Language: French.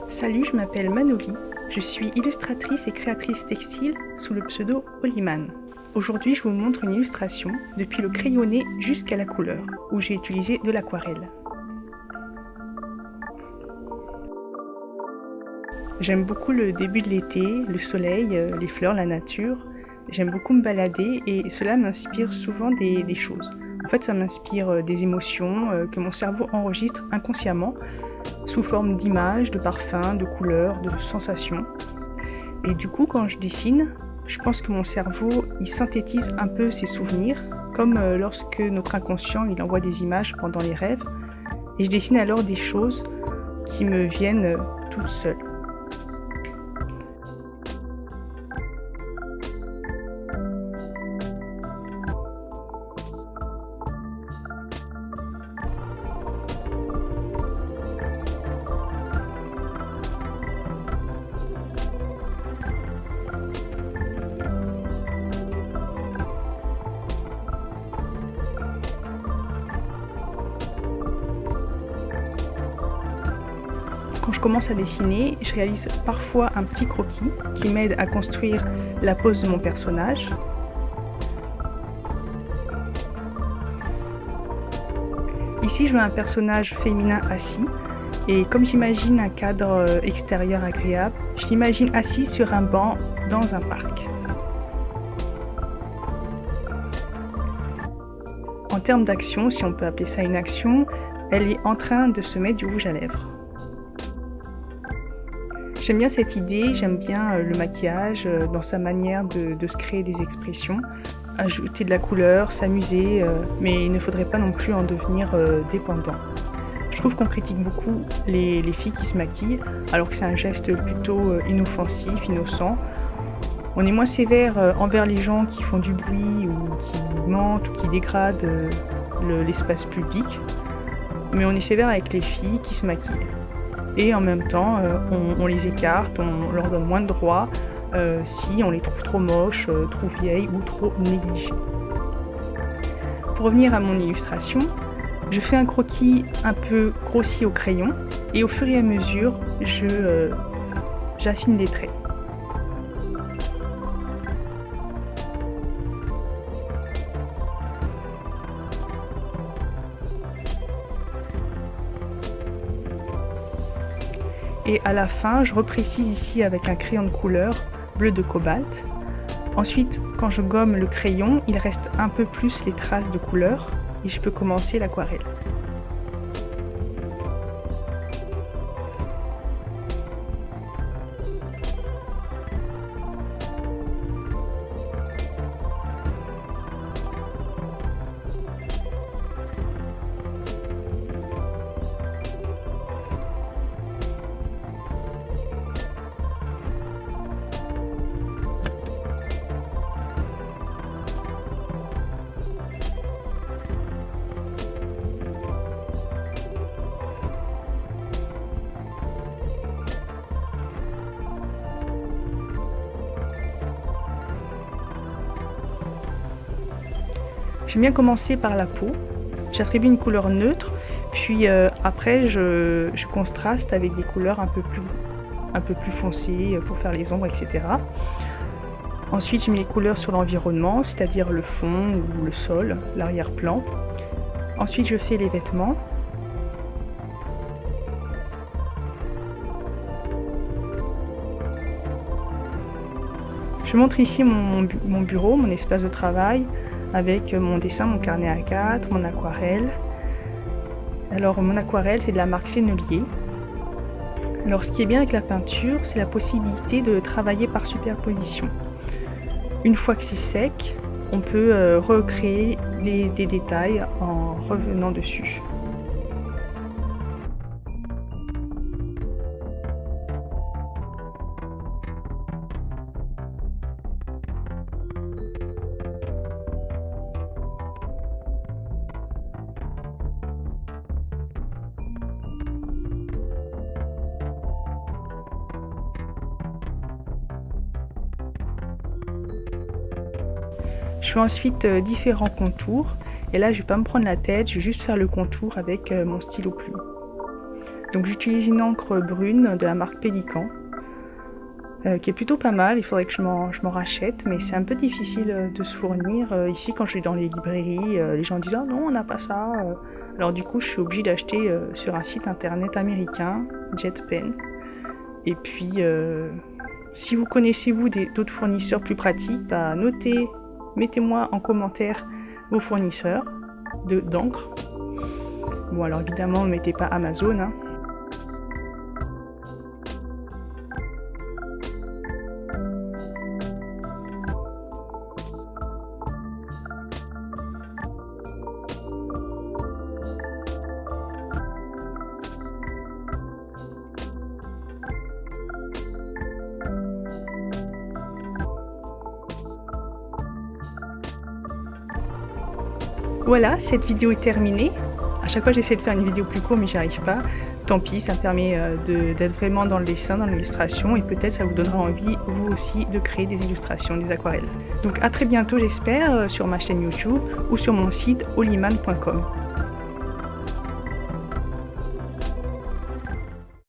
Salut, je m'appelle Manoli, je suis illustratrice et créatrice textile sous le pseudo Oliman. Aujourd'hui, je vous montre une illustration depuis le crayonné jusqu'à la couleur, où j'ai utilisé de l'aquarelle. J'aime beaucoup le début de l'été, le soleil, les fleurs, la nature. J'aime beaucoup me balader et cela m'inspire souvent des choses. En fait, ça m'inspire des émotions que mon cerveau enregistre inconsciemment sous forme d'images, de parfums, de couleurs, de sensations. Et du coup, quand je dessine, je pense que mon cerveau, il synthétise un peu ses souvenirs, comme lorsque notre inconscient, il envoie des images pendant les rêves. Et je dessine alors des choses qui me viennent toutes seules. Quand je commence à dessiner, je réalise parfois un petit croquis qui m'aide à construire la pose de mon personnage. Ici, je veux un personnage féminin assis et comme j'imagine un cadre extérieur agréable, je l'imagine assis sur un banc dans un parc. En termes d'action, si on peut appeler ça une action, elle est en train de se mettre du rouge à lèvres. J'aime bien cette idée, j'aime bien le maquillage dans sa manière de se créer des expressions, ajouter de la couleur, s'amuser, mais il ne faudrait pas non plus en devenir dépendant. Je trouve qu'on critique beaucoup les filles qui se maquillent, alors que c'est un geste plutôt inoffensif, innocent. On est moins sévère envers les gens qui font du bruit ou qui mentent ou qui dégradent l'espace public, mais on est sévère avec les filles qui se maquillent. Et en même temps, on les écarte, on leur donne moins de droits si on les trouve trop moches, trop vieilles ou trop négligées. Pour revenir à mon illustration, je fais un croquis un peu grossi au crayon et au fur et à mesure, j'affine les traits. Et à la fin, je reprécise ici avec un crayon de couleur bleu de cobalt. Ensuite, quand je gomme le crayon, il reste un peu plus les traces de couleur et je peux commencer l'aquarelle. J'aime bien commencer par la peau. J'attribue une couleur neutre, puis après je contraste avec des couleurs un peu plus foncées pour faire les ombres, etc. Ensuite, je mets les couleurs sur l'environnement, c'est-à-dire le fond ou le sol, l'arrière-plan. Ensuite, je fais les vêtements. Je montre ici mon bureau, mon espace de travail, avec mon dessin, mon carnet A4, mon aquarelle. Alors mon aquarelle, c'est de la marque Sennelier. Alors ce qui est bien avec la peinture, c'est la possibilité de travailler par superposition. Une fois que c'est sec, on peut recréer des détails en revenant dessus. Je fais ensuite différents contours et là je vais pas me prendre la tête, je vais juste faire le contour avec mon stylo plume. Donc j'utilise une encre brune de la marque Pélican, qui est plutôt pas mal. Il faudrait que je m'en rachète, mais c'est un peu difficile de se fournir. Ici, quand je vais dans les librairies, les gens disent « Ah non, on n'a pas ça ». Alors du coup, je suis obligée d'acheter sur un site internet américain, JetPen. Et puis, si vous connaissez d'autres fournisseurs plus pratiques, bah, mettez-moi en commentaire vos fournisseurs d'encre. Bon, alors évidemment, ne mettez pas Amazon, hein. Voilà, cette vidéo est terminée. À chaque fois, j'essaie de faire une vidéo plus courte, mais j'y arrive pas. Tant pis, ça me permet d'être vraiment dans le dessin, dans l'illustration, et peut-être ça vous donnera envie, vous aussi, de créer des illustrations, des aquarelles. Donc à très bientôt, j'espère, sur ma chaîne YouTube ou sur mon site oliman.com.